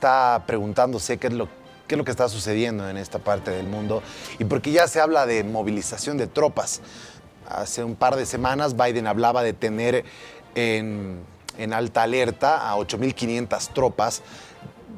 está preguntándose qué es lo que está sucediendo en esta parte del mundo y porque ya se habla de movilización de tropas. Hace un par de semanas Biden hablaba de tener en alta alerta a 8.500 tropas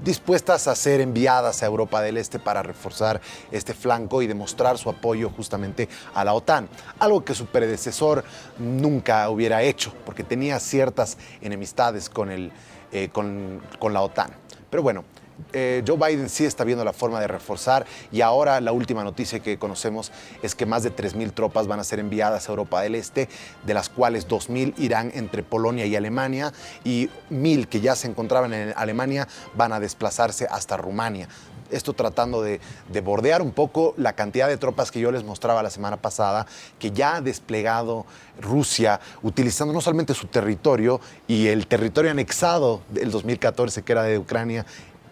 dispuestas a ser enviadas a Europa del Este para reforzar este flanco y demostrar su apoyo justamente a la OTAN. Algo que su predecesor nunca hubiera hecho, porque tenía ciertas enemistades con la OTAN. Pero bueno, Joe Biden sí está viendo la forma de reforzar y ahora la última noticia que conocemos es que más de 3.000 tropas van a ser enviadas a Europa del Este, de las cuales 2.000 irán entre Polonia y Alemania y 1.000 que ya se encontraban en Alemania van a desplazarse hasta Rumania. Esto tratando de bordear un poco la cantidad de tropas que yo les mostraba la semana pasada, que ya ha desplegado Rusia, utilizando no solamente su territorio y el territorio anexado del 2014, que era de Ucrania,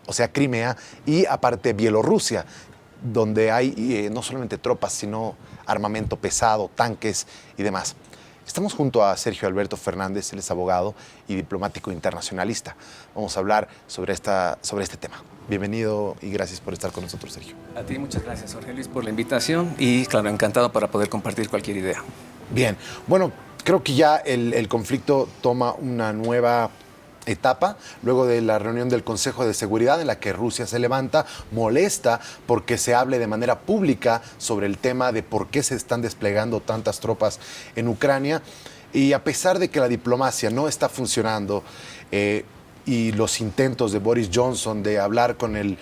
o sea, Crimea, y aparte Bielorrusia, donde hay no solamente tropas, sino armamento pesado, tanques y demás. Estamos junto a Sergio Alberto Fernández, él es abogado y diplomático internacionalista. Vamos a hablar sobre este tema. Bienvenido y gracias por estar con nosotros, Sergio. A ti muchas gracias, Jorge Luis, por la invitación y, claro, encantado para poder compartir cualquier idea. Bien, bueno, creo que ya el conflicto toma una nueva etapa luego de la reunión del Consejo de Seguridad en la que Rusia se levanta, molesta porque se hable de manera pública sobre el tema de por qué se están desplegando tantas tropas en Ucrania. Y a pesar de que la diplomacia no está funcionando y los intentos de Boris Johnson de hablar con el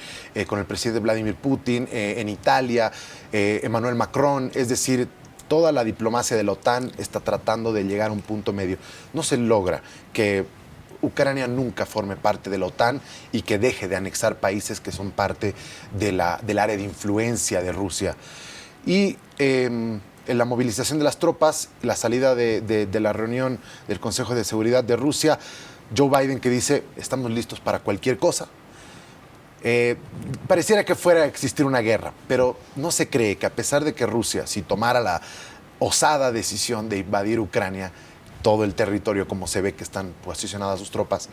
presidente Vladimir Putin, en Italia, Emmanuel Macron, es decir, toda la diplomacia de la OTAN está tratando de llegar a un punto medio. No se logra que Ucrania nunca forme parte de la OTAN y que deje de anexar países que son parte del área de influencia de Rusia. Y en la movilización de las tropas, la salida de la reunión del Consejo de Seguridad de Rusia, Joe Biden que dice, estamos listos para cualquier cosa. Pareciera que fuera a existir una guerra, pero no se cree que a pesar de que Rusia, si tomara la osada decisión de invadir Ucrania, todo el territorio como se ve que están posicionadas sus tropas,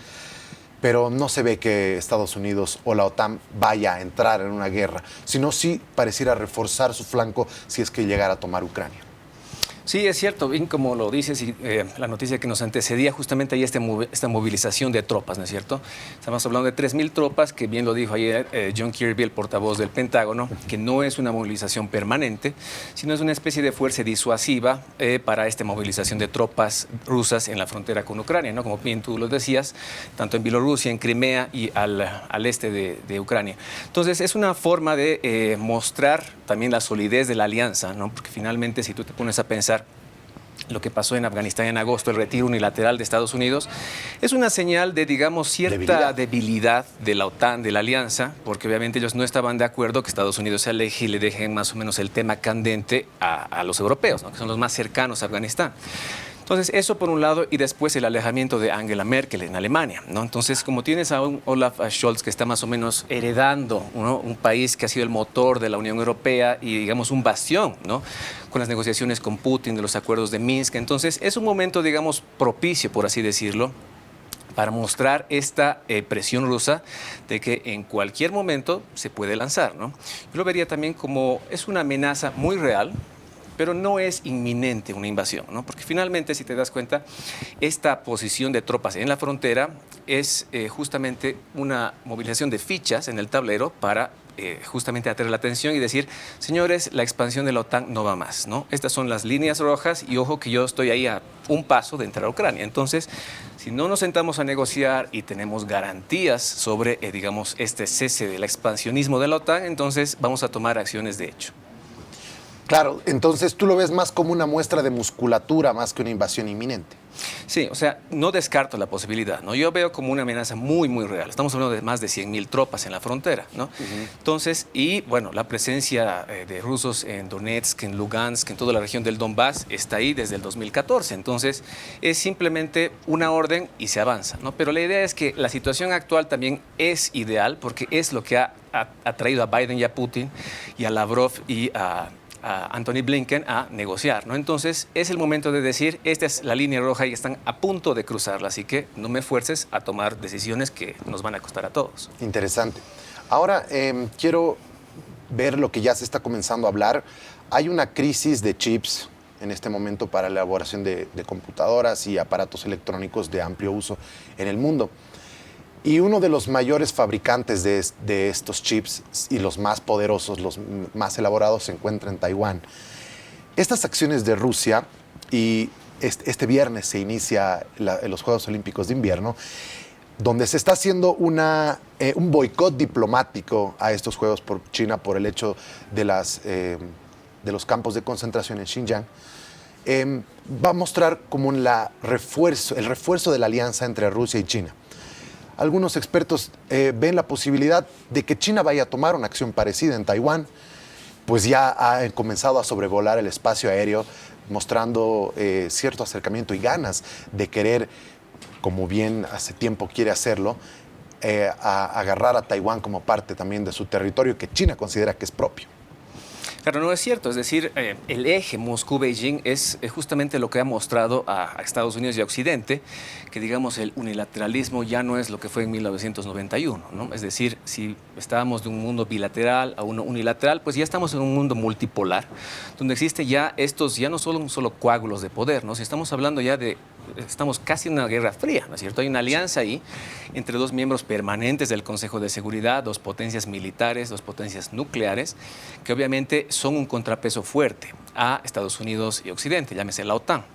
pero no se ve que Estados Unidos o la OTAN vaya a entrar en una guerra, sino sí pareciera reforzar su flanco si es que llegara a tomar Ucrania. Sí, es cierto, bien como lo dices, y la noticia que nos antecedía, justamente ahí esta movilización de tropas, ¿no es cierto? Estamos hablando de 3.000 tropas, que bien lo dijo ayer John Kirby, el portavoz del Pentágono, que no es una movilización permanente, sino es una especie de fuerza disuasiva para esta movilización de tropas rusas en la frontera con Ucrania, ¿no? Como bien tú lo decías, tanto en Bielorrusia, en Crimea y al este de Ucrania. Entonces, es una forma de mostrar también la solidez de la alianza, ¿no? Porque finalmente, si tú te pones a pensar, lo que pasó en Afganistán en agosto, el retiro unilateral de Estados Unidos, es una señal de, digamos, cierta debilidad de la OTAN, de la alianza, porque obviamente ellos no estaban de acuerdo que Estados Unidos se aleje y le dejen más o menos el tema candente a los europeos, ¿no? Que son los más cercanos a Afganistán. Entonces, eso por un lado, y después el alejamiento de Angela Merkel en Alemania, ¿no? Entonces, como tienes a un Olaf Scholz que está más o menos heredando, ¿no? Un país que ha sido el motor de la Unión Europea y, digamos, un bastión, ¿no? Con las negociaciones con Putin de los acuerdos de Minsk. Entonces, es un momento, digamos, propicio, por así decirlo, para mostrar esta presión rusa de que en cualquier momento se puede lanzar, ¿no? Yo lo vería también como es una amenaza muy real, pero no es inminente una invasión, ¿no? Porque finalmente, si te das cuenta, esta posición de tropas en la frontera es justamente una movilización de fichas en el tablero para justamente atraer la atención y decir, señores, la expansión de la OTAN no va más, ¿no? Estas son las líneas rojas y ojo que yo estoy ahí a un paso de entrar a Ucrania. Entonces, si no nos sentamos a negociar y tenemos garantías sobre, digamos, este cese del expansionismo de la OTAN, entonces vamos a tomar acciones de hecho. Claro, entonces tú lo ves más como una muestra de musculatura más que una invasión inminente. Sí, o sea, no descarto la posibilidad, ¿no? Yo veo como una amenaza muy, muy real. Estamos hablando de más de 100.000 tropas en la frontera, ¿no? Entonces, y bueno, la presencia de rusos en Donetsk, en Lugansk, en toda la región del Donbass, está ahí desde el 2014. Entonces, es simplemente una orden y se avanza, ¿no? Pero la idea es que la situación actual también es ideal porque es lo que ha traído a Biden y a Putin y a Lavrov y a a Anthony Blinken a negociar, ¿no? Entonces, es el momento de decir, esta es la línea roja y están a punto de cruzarla, así que no me fuerces a tomar decisiones que nos van a costar a todos. Interesante. Ahora, quiero ver lo que ya se está comenzando a hablar. Hay una crisis de chips en este momento para la elaboración de computadoras y aparatos electrónicos de amplio uso en el mundo. Y uno de los mayores fabricantes de estos chips y los más poderosos, los más elaborados, se encuentra en Taiwán. Estas acciones de Rusia, y este viernes se inicia los Juegos Olímpicos de Invierno, donde se está haciendo un boicot diplomático a estos Juegos por China por el hecho de los campos de concentración en Xinjiang, va a mostrar como el refuerzo de la alianza entre Rusia y China. Algunos expertos ven la posibilidad de que China vaya a tomar una acción parecida en Taiwán, pues ya ha comenzado a sobrevolar el espacio aéreo, mostrando cierto acercamiento y ganas de querer, como bien hace tiempo quiere hacerlo, a agarrar a Taiwán como parte también de su territorio que China considera que es propio. Claro, no es cierto. Es decir, el eje Moscú-Beijing es justamente lo que ha mostrado a Estados Unidos y a Occidente, que digamos el unilateralismo ya no es lo que fue en 1991, ¿no? Es decir, si estábamos de un mundo bilateral a uno unilateral, pues ya estamos en un mundo multipolar, donde existe ya estos, ya no solo coágulos de poder, ¿no? Si estamos hablando ya estamos casi en una guerra fría, ¿no es cierto? Hay una alianza ahí entre dos miembros permanentes del Consejo de Seguridad, dos potencias militares, dos potencias nucleares, que obviamente son un contrapeso fuerte a Estados Unidos y Occidente, llámese la OTAN.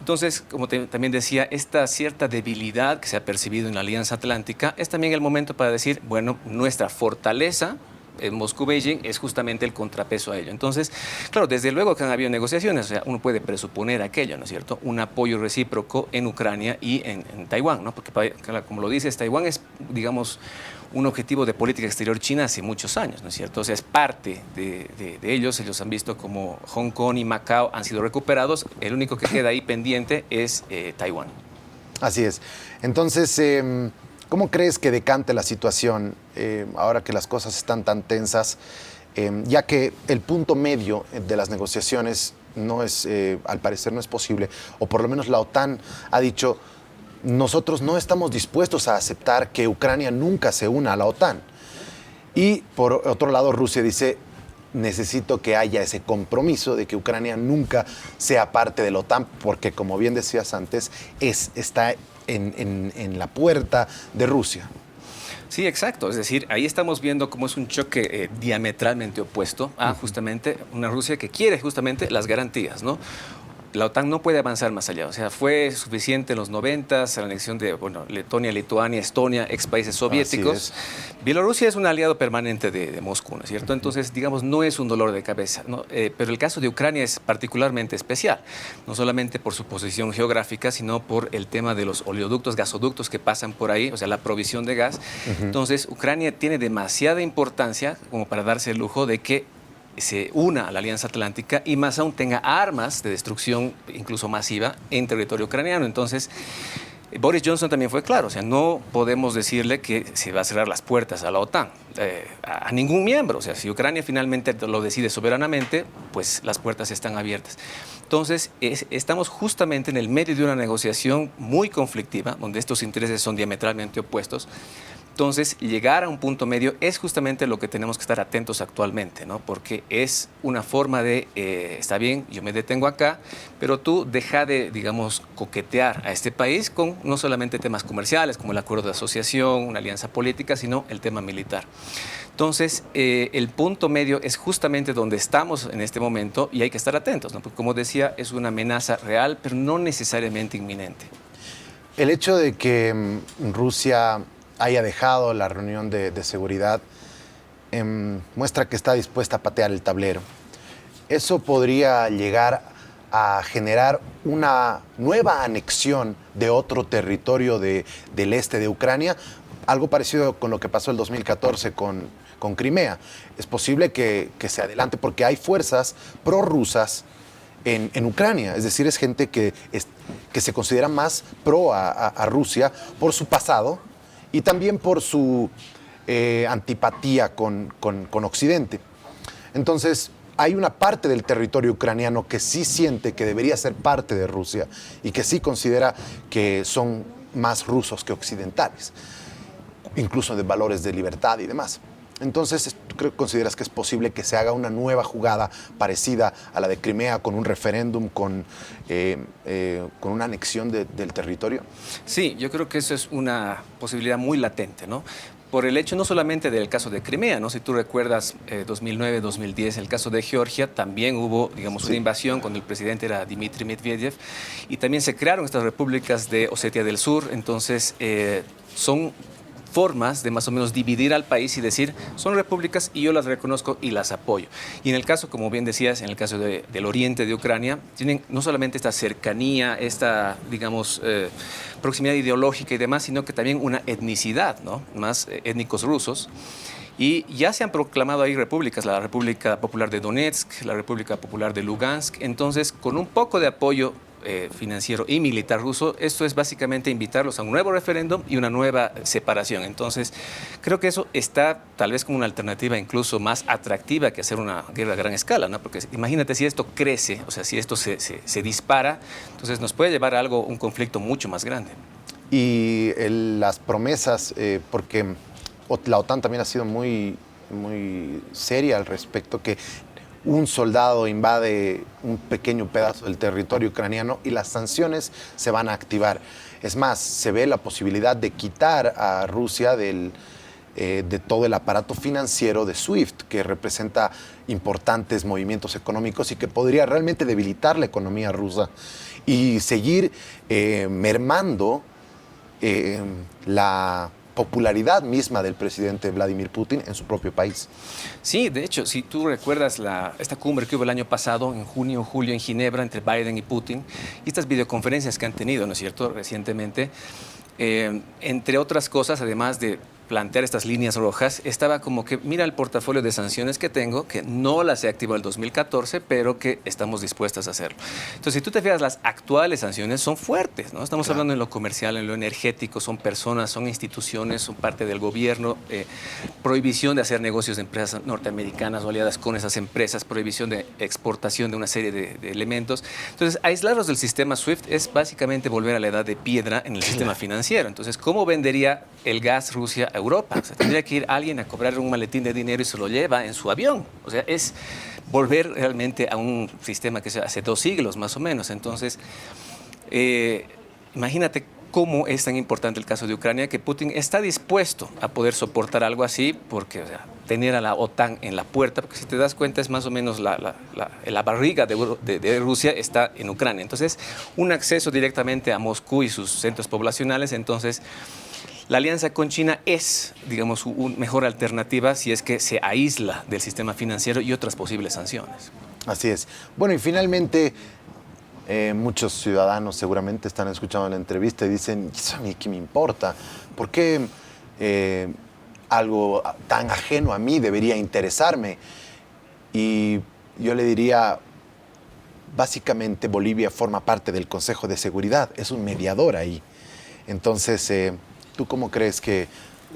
Entonces, como también decía, esta cierta debilidad que se ha percibido en la Alianza Atlántica es también el momento para decir, bueno, nuestra fortaleza en Moscú-Beijing es justamente el contrapeso a ello. Entonces, claro, desde luego que han habido negociaciones, o sea, uno puede presuponer aquello, ¿no es cierto? Un apoyo recíproco en Ucrania y en Taiwán, ¿no? Porque, claro, como lo dices, Taiwán es, digamos, un objetivo de política exterior china hace muchos años, ¿no es cierto? O sea, es parte de ellos han visto como Hong Kong y Macao han sido recuperados, el único que queda ahí pendiente es Taiwán. Así es. Entonces, ¿cómo crees que decante la situación ahora que las cosas están tan tensas, ya que el punto medio de las negociaciones no es, al parecer no es posible, o por lo menos la OTAN ha dicho, nosotros no estamos dispuestos a aceptar que Ucrania nunca se una a la OTAN? Y por otro lado, Rusia dice, necesito que haya ese compromiso de que Ucrania nunca sea parte de la OTAN, porque como bien decías antes, está en la puerta de Rusia. Sí, exacto. Es decir, ahí estamos viendo cómo es un choque diametralmente opuesto a justamente una Rusia que quiere justamente las garantías, ¿no? La OTAN no puede avanzar más allá. O sea, fue suficiente en los 90, la anexión de Letonia, Lituania, Estonia, ex países soviéticos. Bielorrusia es un aliado permanente de Moscú, ¿no es cierto? Entonces, digamos, no es un dolor de cabeza, ¿no? Pero el caso de Ucrania es particularmente especial, no solamente por su posición geográfica, sino por el tema de los oleoductos, gasoductos que pasan por ahí, o sea, la provisión de gas. Entonces, Ucrania tiene demasiada importancia como para darse el lujo de que se una a la Alianza Atlántica y más aún tenga armas de destrucción incluso masiva en territorio ucraniano. Entonces, Boris Johnson también fue claro, o sea, no podemos decirle que se va a cerrar las puertas a la OTAN, a ningún miembro. O sea, si Ucrania finalmente lo decide soberanamente, pues las puertas están abiertas. Entonces, estamos justamente en el medio de una negociación muy conflictiva, donde estos intereses son diametralmente opuestos. Entonces, llegar a un punto medio es justamente lo que tenemos que estar atentos actualmente, ¿no? Porque es una forma de, está bien, yo me detengo acá, pero tú deja de, digamos, coquetear a este país con no solamente temas comerciales, como el acuerdo de asociación, una alianza política, sino el tema militar. Entonces, el punto medio es justamente donde estamos en este momento y hay que estar atentos, ¿no? Porque, como decía, es una amenaza real, pero no necesariamente inminente. El hecho de que Rusia haya dejado la reunión de seguridad muestra que está dispuesta a patear el tablero. Eso podría llegar a generar una nueva anexión de otro territorio del este de Ucrania, algo parecido con lo que pasó el 2014 con Crimea. Es posible que se adelante porque hay fuerzas prorrusas en Ucrania, es decir, es gente que se considera más pro a Rusia por su pasado y también por su antipatía con Occidente. Entonces, hay una parte del territorio ucraniano que sí siente que debería ser parte de Rusia y que sí considera que son más rusos que occidentales, incluso de valores de libertad y demás. Entonces, ¿tú consideras que es posible que se haga una nueva jugada parecida a la de Crimea, con un referéndum, con una anexión del territorio? Sí, yo creo que eso es una posibilidad muy latente, ¿no? Por el hecho no solamente del caso de Crimea, ¿no? Si tú recuerdas 2009, 2010, el caso de Georgia, también hubo, digamos, una invasión cuando el presidente era Dmitry Medvedev, y también se crearon estas repúblicas de Osetia del Sur. Entonces, son formas de más o menos dividir al país y decir, son repúblicas y yo las reconozco y las apoyo. Y en el caso, como bien decías, en el caso del oriente de Ucrania, tienen no solamente esta cercanía, esta, digamos, proximidad ideológica y demás, sino que también una etnicidad, ¿no? Más étnicos rusos. Y ya se han proclamado ahí repúblicas, la República Popular de Donetsk, la República Popular de Lugansk. Entonces, con un poco de apoyo financiero y militar ruso, esto es básicamente invitarlos a un nuevo referéndum y una nueva separación. Entonces, creo que eso está tal vez como una alternativa incluso más atractiva que hacer una guerra a gran escala, ¿no? Porque imagínate si esto crece, o sea, si esto se dispara, entonces nos puede llevar a un conflicto mucho más grande. Y las promesas, porque la OTAN también ha sido muy, muy seria al respecto, que un soldado invade un pequeño pedazo del territorio ucraniano y las sanciones se van a activar. Es más, se ve la posibilidad de quitar a Rusia de todo el aparato financiero de SWIFT, que representa importantes movimientos económicos y que podría realmente debilitar la economía rusa y seguir mermando la popularidad misma del presidente Vladimir Putin en su propio país. Sí, de hecho, si tú recuerdas esta cumbre que hubo el año pasado, en junio o julio en Ginebra, entre Biden y Putin, y estas videoconferencias que han tenido, ¿no es cierto?, recientemente, entre otras cosas, además de plantear estas líneas rojas, estaba como que, mira el portafolio de sanciones que tengo, que no las he activado el 2014, pero que estamos dispuestas a hacerlo. Entonces, si tú te fijas, las actuales sanciones son fuertes, ¿no? Estamos hablando en lo comercial, en lo energético, son personas, son instituciones, son parte del gobierno, prohibición de hacer negocios de empresas norteamericanas o aliadas con esas empresas, prohibición de exportación de una serie de elementos. Entonces, aislarlos del sistema SWIFT es básicamente volver a la edad de piedra en el sistema financiero. Entonces, ¿cómo vendería el gas Rusia a Europa? O sea, tendría que ir alguien a cobrar un maletín de dinero y se lo lleva en su avión. O sea, es volver realmente a un sistema que hace 2 siglos más o menos. Entonces, imagínate cómo es tan importante el caso de Ucrania, que Putin está dispuesto a poder soportar algo así, porque, o sea, tener a la OTAN en la puerta, porque si te das cuenta es más o menos la barriga de Rusia está en Ucrania. Entonces, un acceso directamente a Moscú y sus centros poblacionales. Entonces, la alianza con China es, digamos, una mejor alternativa si es que se aísla del sistema financiero y otras posibles sanciones. Así es. Bueno, y finalmente, muchos ciudadanos seguramente están escuchando la entrevista y dicen, ¿eso a mí qué me importa? ¿Por qué algo tan ajeno a mí debería interesarme? Y yo le diría, básicamente Bolivia forma parte del Consejo de Seguridad, es un mediador ahí. Entonces, ¿tú cómo crees que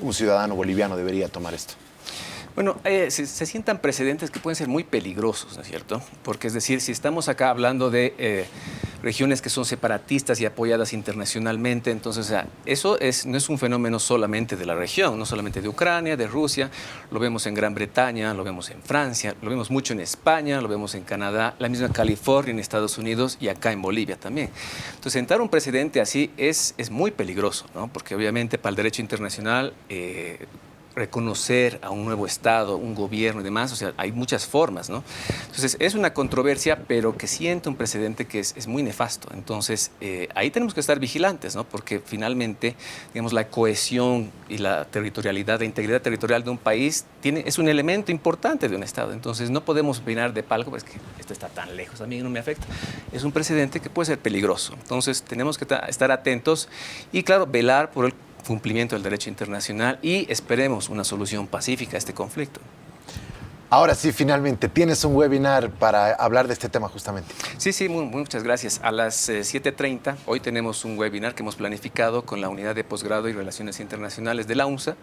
un ciudadano boliviano debería tomar esto? Bueno, se sientan precedentes que pueden ser muy peligrosos, ¿no es cierto? Porque, es decir, si estamos acá hablando de regiones que son separatistas y apoyadas internacionalmente, entonces, o sea, eso no es un fenómeno solamente de la región, no solamente de Ucrania, de Rusia, lo vemos en Gran Bretaña, lo vemos en Francia, lo vemos mucho en España, lo vemos en Canadá, la misma California, en Estados Unidos y acá en Bolivia también. Entonces, sentar un precedente así es muy peligroso, ¿no? Porque obviamente para el derecho internacional reconocer a un nuevo Estado, un gobierno y demás, o sea, hay muchas formas, ¿no? Entonces, es una controversia, pero que siente un precedente que es muy nefasto. Entonces, ahí tenemos que estar vigilantes, ¿no? Porque finalmente, digamos, la cohesión y la territorialidad, la integridad territorial de un país es un elemento importante de un Estado. Entonces, no podemos opinar de palco, pues que esto está tan lejos, a mí no me afecta. Es un precedente que puede ser peligroso. Entonces, tenemos que estar atentos y, claro, velar por el cumplimiento del derecho internacional y esperemos una solución pacífica a este conflicto. Ahora sí, finalmente, tienes un webinar para hablar de este tema justamente. Sí, muchas gracias. A las 7:30, hoy tenemos un webinar que hemos planificado con la Unidad de Posgrado y Relaciones Internacionales de la UNSA.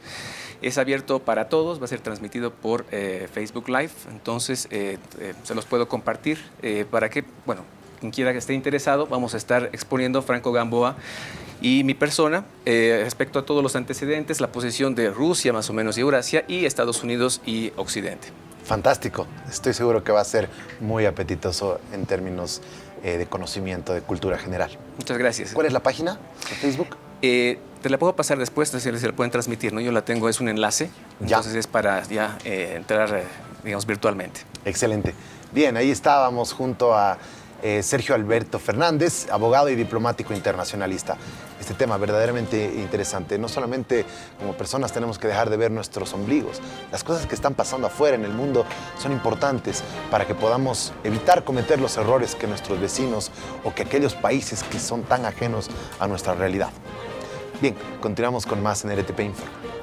Es abierto para todos, va a ser transmitido por Facebook Live, entonces se los puedo compartir para que, bueno, quien quiera que esté interesado, vamos a estar exponiendo Franco Gamboa y mi persona respecto a todos los antecedentes, la posición de Rusia más o menos y Eurasia y Estados Unidos y Occidente. Fantástico. Estoy seguro que va a ser muy apetitoso en términos de conocimiento de cultura general. Muchas gracias. ¿Cuál es la página de Facebook? Te la puedo pasar después, se la pueden transmitir, ¿no? Yo la tengo, es un enlace, entonces es para ya entrar, digamos, virtualmente. Excelente. Bien, ahí estábamos junto a Sergio Alberto Fernández, abogado y diplomático internacionalista. Este tema verdaderamente interesante. No solamente como personas tenemos que dejar de ver nuestros ombligos. Las cosas que están pasando afuera en el mundo son importantes para que podamos evitar cometer los errores que nuestros vecinos o que aquellos países que son tan ajenos a nuestra realidad. Bien, continuamos con más en RTP Informa.